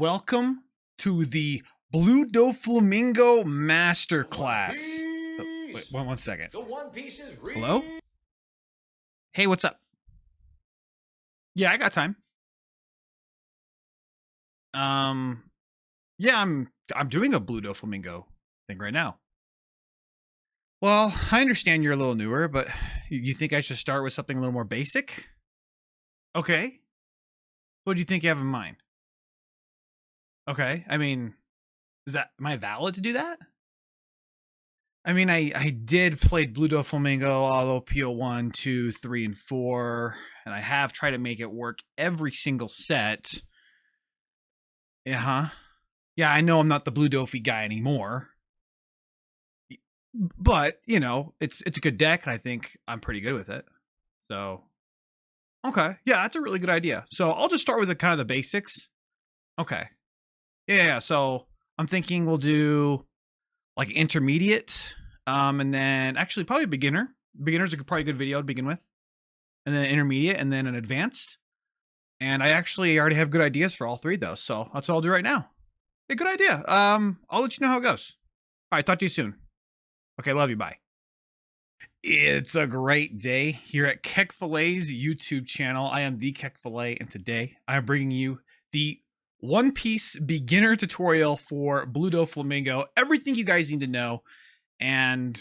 welcome to the Blue Doflamingo Masterclass. Wait, one second. The One Piece is real. Hello? Hey, what's up? Yeah, I got time. Yeah, I'm doing a Blue Doflamingo thing right now. Well, I understand you're a little newer, but you think I should start with something a little more basic? Okay. What do you think you have in mind? Okay, I mean, am I valid to do that? I mean, I did play Blue Doflamingo, all OP01, 2, 3, and 4, and I have tried to make it work every single set. Yeah, I know I'm not the Blue Dofi guy anymore. But, you know, it's a good deck, and I think I'm pretty good with it. So, okay. Yeah, that's a really good idea. So I'll just start with the kind of the basics. Okay. Yeah, so I'm thinking we'll do like intermediate, and then actually probably beginner. Beginner's probably a good video to begin with. And then intermediate, and then an advanced. And I actually already have good ideas for all three of those, so that's what I'll do right now. Hey, good idea. I'll let you know how it goes. All right, talk to you soon. Okay, love you, bye. It's a great day here at Kekfilet's YouTube channel. I am the Kekfilet, and today I'm bringing you the One Piece beginner tutorial for Blue Doflamingo. Everything you guys need to know. And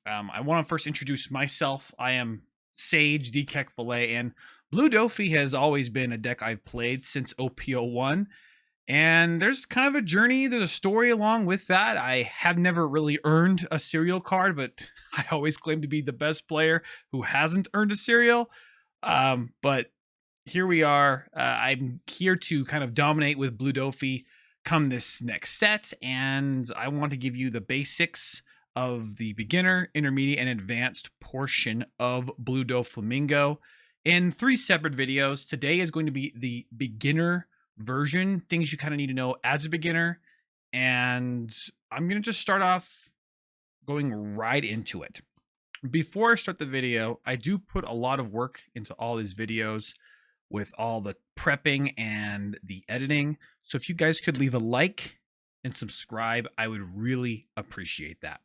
I want to first introduce myself. I am Sage, the Kekfilet, and Blue Dofi has always been a deck I've played since OP01. And there's kind of a journey, there's a story along with that. I have never really earned a serial card, but I always claim to be the best player who hasn't earned a serial. But here we are. I'm here to kind of dominate with Blue Dofi come this next set, and I want to give you the basics of the beginner, intermediate, and advanced portion of Blue Doflamingo in 3 separate videos. Today is going to be the beginner version, things you kind of need to know as a beginner, and I'm going to just start off going right into it. Before I start the video, I do put a lot of work into all these videos with all the prepping and the editing. So if you guys could leave a like and subscribe, I would really appreciate that.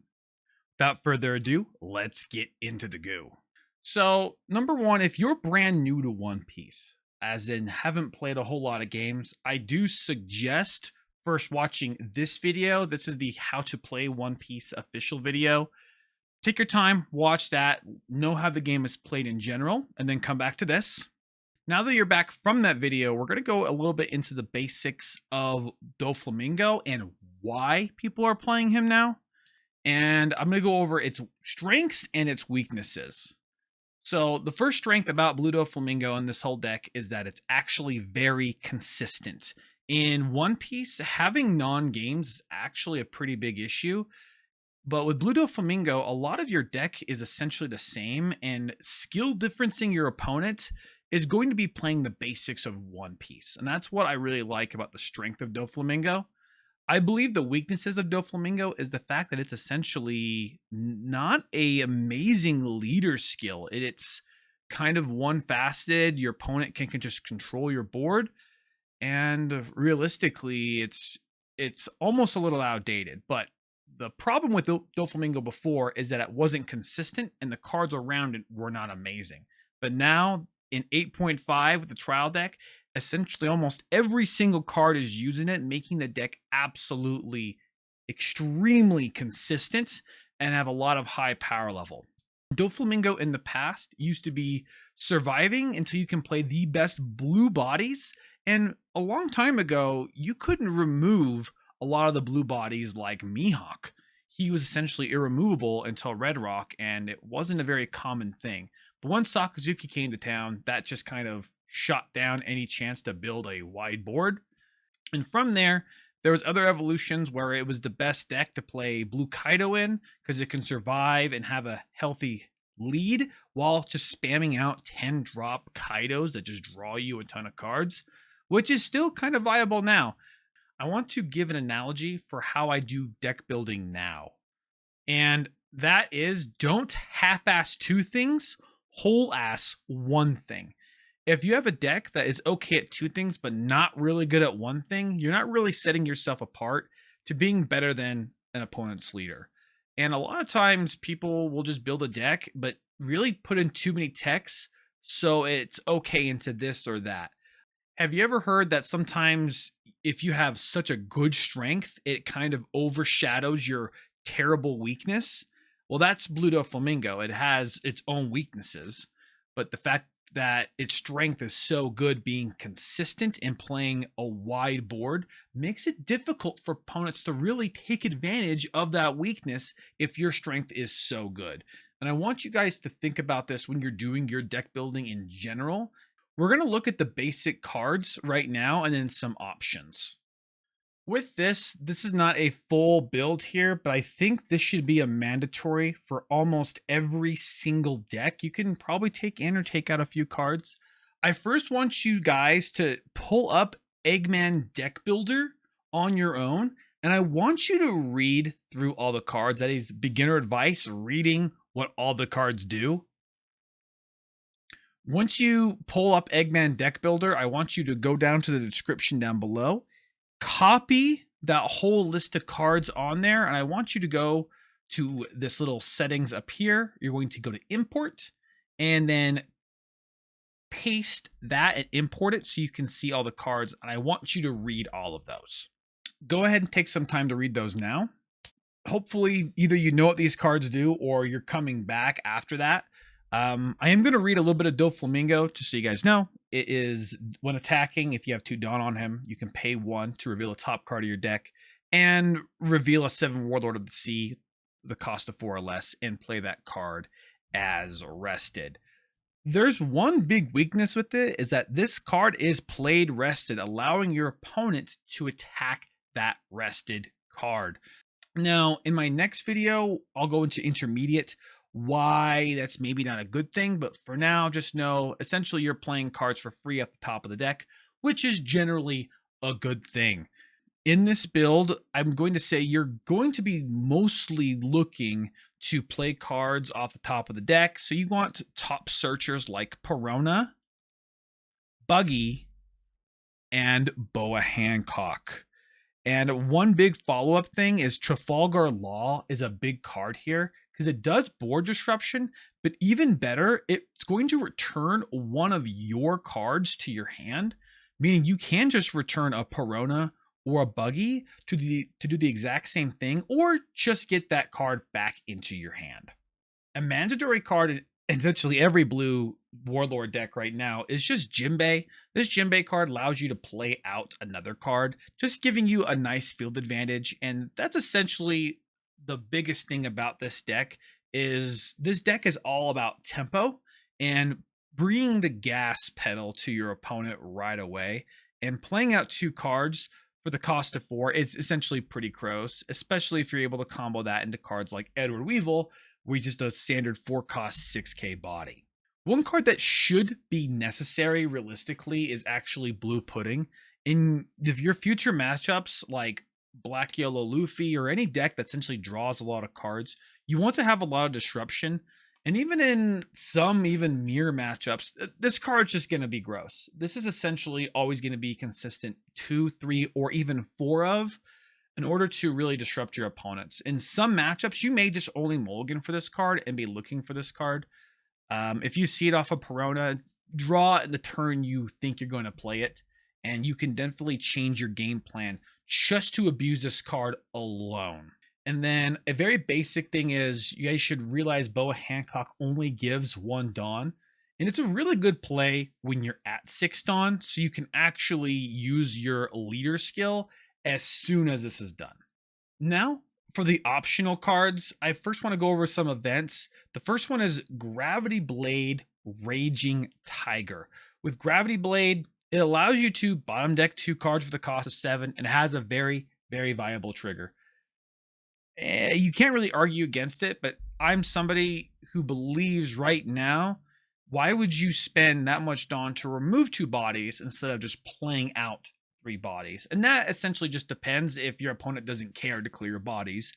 Without further ado, let's get into the go. So number one, if you're brand new to One Piece, as in haven't played a whole lot of games, I do suggest first watching this video. This is the How to Play One Piece official video. Take your time, watch that, know how the game is played in general, and then come back to this. Now that you're back from that video, we're going to go a little bit into the basics of Doflamingo and why people are playing him now. And I'm going to go over its strengths and its weaknesses. So the first strength about Blue Doflamingo in this whole deck is that it's actually very consistent. In One Piece, having non-games is actually a pretty big issue. But with Blue Doflamingo, a lot of your deck is essentially the same, and skill differencing your opponent is going to be playing the basics of One Piece. And that's what I really like about the strength of Doflamingo. I believe the weaknesses of Doflamingo is the fact that it's essentially not a amazing leader skill. It's kind of one-faceted. Your opponent can just control your board. And realistically, it's almost a little outdated. But the problem with Doflamingo before is that it wasn't consistent and the cards around it were not amazing. But now in 8.5 with the trial deck, essentially almost every single card is using it, making the deck absolutely extremely consistent and have a lot of high power level. Doflamingo in the past used to be surviving until you can play the best blue bodies, and a long time ago you couldn't remove a lot of the blue bodies like Mihawk. He was essentially irremovable until Red Rock, and it wasn't a very common thing. But once Sakazuki came to town, that just kind of shot down any chance to build a wide board. And from there was other evolutions where it was the best deck to play Blue Kaido in, because it can survive and have a healthy lead while just spamming out 10 drop Kaidos that just draw you a ton of cards, which is still kind of viable now. I want to give an analogy for how I do deck building now. And that is, don't half-ass 2 things, whole-ass 1 thing. If you have a deck that is okay at two things, but not really good at one thing, you're not really setting yourself apart to being better than an opponent's leader. And a lot of times people will just build a deck, but really put in too many techs, so it's okay into this or that. Have you ever heard that sometimes if you have such a good strength, it kind of overshadows your terrible weakness? Well, that's Blue Doflamingo. It has its own weaknesses, but the fact that its strength is so good being consistent and playing a wide board makes it difficult for opponents to really take advantage of that weakness if your strength is so good. And I want you guys to think about this when you're doing your deck building in general. We're going to look at the basic cards right now and then some options. With this is not a full build here, but I think this should be a mandatory for almost every single deck. You can probably take in or take out a few cards. I first want you guys to pull up Eggman Deck Builder on your own, and I want you to read through all the cards. That is beginner advice, reading what all the cards do. Once you pull up Eggman Deck Builder, I want you to go down to the description down below. Copy that whole list of cards on there, and I want you to go to this little settings up here. You're going to go to import and then paste that and import it so you can see all the cards, and I want you to read all of those. Go ahead and take some time to read those now. Hopefully either you know what these cards do or you're coming back after that. I am going to read a little bit of Doflamingo just so you guys know. It is when attacking, if you have 2 Dawn on him, you can pay 1 to reveal a top card of your deck and reveal a 7 Warlord of the Sea, the cost of 4 or less, and play that card as rested. There's one big weakness with it, is that this card is played rested, allowing your opponent to attack that rested card. Now, in my next video, I'll go into intermediate, why that's maybe not a good thing, but for now, just know essentially you're playing cards for free at the top of the deck, which is generally a good thing. In this build, I'm going to say you're going to be mostly looking to play cards off the top of the deck. So you want top searchers like Perona, Buggy, and Boa Hancock. And one big follow-up thing is Trafalgar Law is a big card here because it does board disruption, but even better, it's going to return one of your cards to your hand, meaning you can just return a Perona or a Buggy to do the exact same thing, or just get that card back into your hand. A mandatory card in essentially every blue Warlord deck right now is just Jinbe. This Jinbe card allows you to play out another card, just giving you a nice field advantage, and that's essentially the biggest thing about this deck. Is this deck is all about tempo and bringing the gas pedal to your opponent right away, and playing out 2 cards for the cost of 4 is essentially pretty gross, especially if you're able to combo that into cards like Edward Weevil, where he's just a standard 4-cost 6k body. One card that should be necessary realistically is actually Blue Pudding. In your future matchups like Black Yellow Luffy or any deck that essentially draws a lot of cards, you want to have a lot of disruption. And even in some even mirror matchups, this card's just going to be gross. This is essentially always going to be consistent 2, 3, or even 4 of, in order to really disrupt your opponents. In some matchups, you may just only mulligan for this card and be looking for this card. If you see it off of Perona, draw the turn you think you're going to play it, and you can definitely change your game plan just to abuse this card alone. And then a very basic thing is you guys should realize Boa Hancock only gives 1 Dawn, and it's a really good play when you're at 6 Dawn, so you can actually use your leader skill as soon as this is done. Now, for the optional cards, I first want to go over some events. The first one is Gravity Blade Raging Tiger. With Gravity Blade, it allows you to bottom deck 2 cards for the cost of 7, and it has a very, very viable trigger. You can't really argue against it, but I'm somebody who believes right now, why would you spend that much Dawn to remove 2 bodies instead of just playing out 3 bodies? And that essentially just depends if your opponent doesn't care to clear bodies,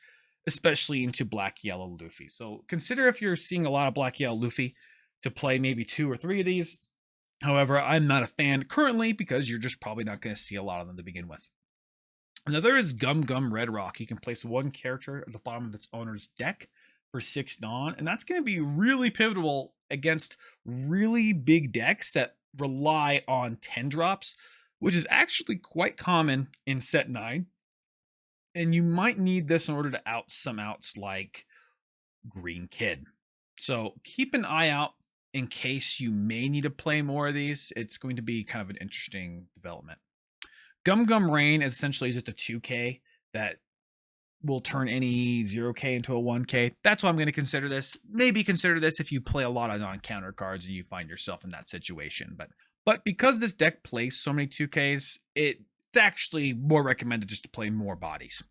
especially into Black Yellow Luffy. So consider if you're seeing a lot of Black Yellow Luffy to play maybe 2 or 3 of these. However, I'm not a fan currently because you're just probably not going to see a lot of them to begin with. Another is Gum Gum Red Rock. You can place one character at the bottom of its owner's deck for 6 Dawn, and that's going to be really pivotal against really big decks that rely on 10 drops, which is actually quite common in set 9. And you might need this in order to out some outs like Green Kid. So keep an eye out in case you may need to play more of these. It's going to be kind of an interesting development. Gum Gum Rain is essentially just a 2K that will turn any 0K into a 1K. That's why I'm going to consider this. Maybe consider this if you play a lot of non-counter cards and you find yourself in that situation. But because this deck plays so many 2Ks, it's actually more recommended just to play more bodies.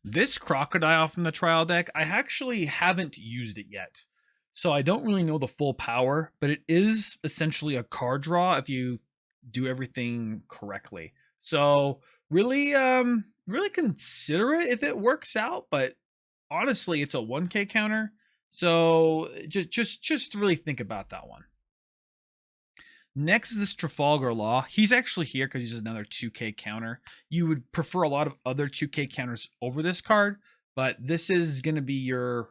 This Crocodile from the trial deck, I actually haven't used it yet. So I don't really know the full power, but it is essentially a card draw if you do everything correctly. So really consider it if it works out, but honestly, it's a 1K counter. So just really think about that one. Next is this Trafalgar Law. He's actually here because he's another 2K counter. You would prefer a lot of other 2K counters over this card, but this is going to be your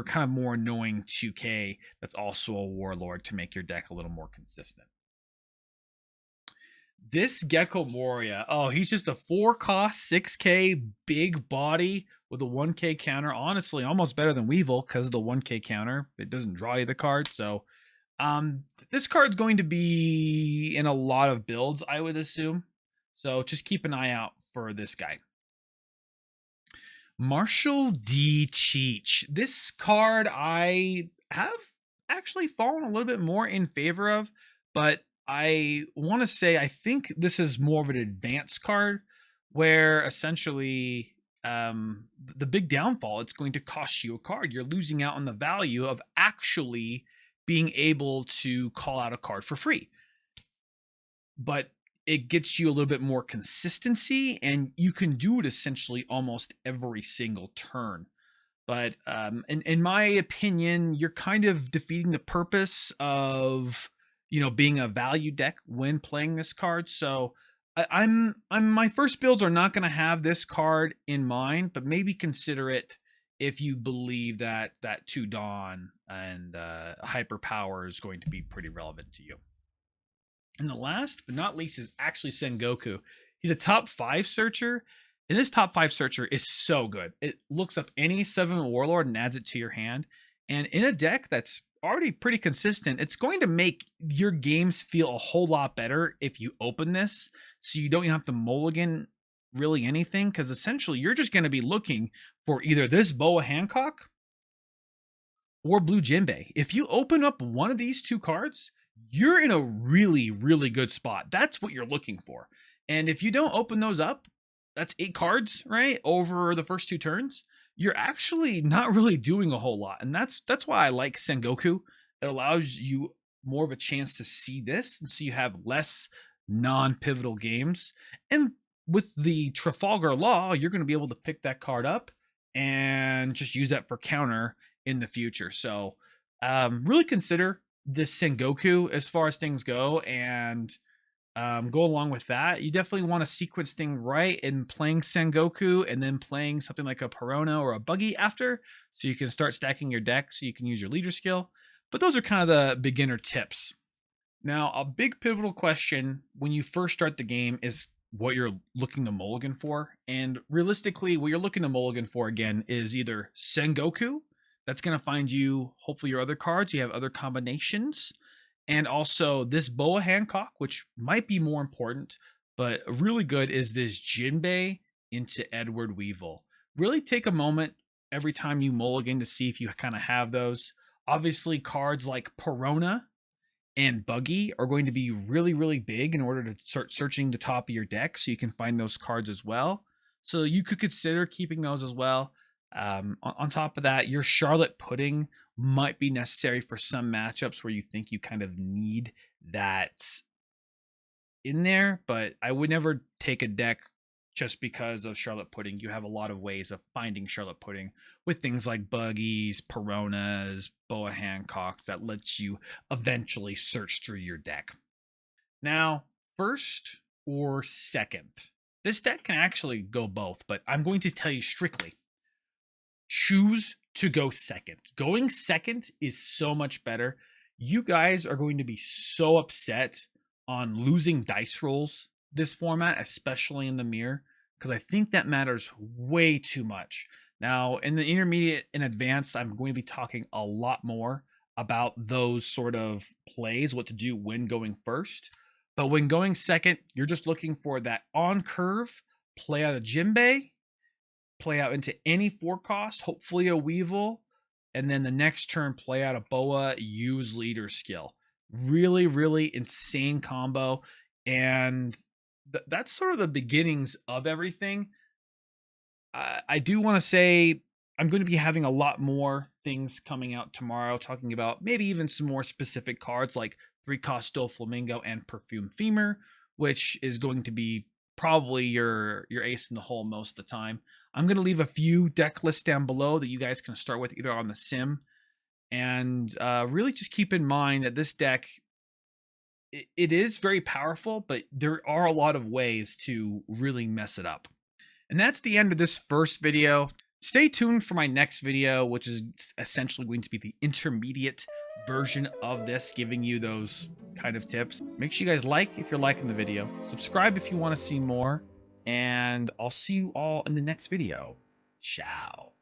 kind of more annoying 2K that's also a Warlord to make your deck a little more consistent. This Gecko Moria, oh, he's just a 4-cost, 6K big body with a 1K counter. Honestly, almost better than Weevil because of the 1K counter. It doesn't draw you the card, so this card's going to be in a lot of builds, I would assume. So just keep an eye out for this guy. Marshall D. Cheech. This card I have actually fallen a little bit more in favor of, but I want to say I think this is more of an advanced card where essentially the big downfall, it's going to cost you a card. You're losing out on the value of actually being able to call out a card for free. But it gets you a little bit more consistency, and you can do it essentially almost every single turn. But in my opinion, you're kind of defeating the purpose of, you know, being a value deck when playing this card. So I'm my first builds are not going to have this card in mind, but maybe consider it if you believe that 2 Dawn and hyper power is going to be pretty relevant to you. And the last but not least is actually Sengoku. He's a top 5 searcher, and this top 5 searcher is so good. It looks up any 7 Warlord and adds it to your hand. And in a deck that's already pretty consistent, it's going to make your games feel a whole lot better if you open this, so you don't have to mulligan really anything, because essentially you're just going to be looking for either this Boa Hancock or Blue Jinbe. If you open up one of these 2 cards, you're in a really, really good spot. That's what you're looking for. And if you don't open those up, that's 8 cards, right, over the first 2 turns. You're actually not really doing a whole lot. And that's why I like Sengoku. It allows you more of a chance to see this, and so you have less non-pivotal games. And with the Trafalgar Law, you're going to be able to pick that card up and just use that for counter in the future. So really consider this Sengoku as far as things go, and go along with that. You definitely want to sequence things right in playing Sengoku and then playing something like a Perona or a Buggy after, so you can start stacking your deck so you can use your leader skill. But those are kind of the beginner tips. Now, a big pivotal question when you first start the game is what you're looking to mulligan for. And realistically, what you're looking to mulligan for, again, is either Sengoku. That's going to find you, hopefully, your other cards. You have other combinations. And also this Boa Hancock, which might be more important, but really good, is this Jinbe into Edward Weevil. Really take a moment every time you mulligan to see if you kind of have those. Obviously, cards like Perona and Buggy are going to be really, really big in order to start searching the top of your deck, so you can find those cards as well. So you could consider keeping those as well. On top of that, your Charlotte Pudding might be necessary for some matchups where you think you kind of need that in there, but I would never take a deck just because of Charlotte Pudding. You have a lot of ways of finding Charlotte Pudding with things like Buggies, Peronas, Boa Hancocks that lets you eventually search through your deck. Now, first or second, this deck can actually go both, but I'm going to tell you strictly, choose to go second. Going second is so much better. You guys are going to be so upset on losing dice rolls this format, especially in the mirror, because I think that matters way too much. Now, in the intermediate and advanced, I'm going to be talking a lot more about those sort of plays, what to do when going first. But when going second, you're just looking for that on curve, play out a Jinbe, play out into any 4-cost, hopefully a Weevil, and then the next turn play out a Boa, use leader skill. Really, really insane combo. And that's sort of the beginnings of everything. I do want to say I'm going to be having a lot more things coming out tomorrow, talking about maybe even some more specific cards like 3-cost Doflamingo and Perfume Femur, which is going to be probably your ace in the hole most of the time. I'm going to leave a few deck lists down below that you guys can start with either on the sim. And really just keep in mind that this deck, it is very powerful, but there are a lot of ways to really mess it up. And that's the end of this first video. Stay tuned for my next video, which is essentially going to be the intermediate version of this, giving you those kind of tips. Make sure you guys like if you're liking the video. Subscribe if you want to see more. And I'll see you all in the next video. Ciao.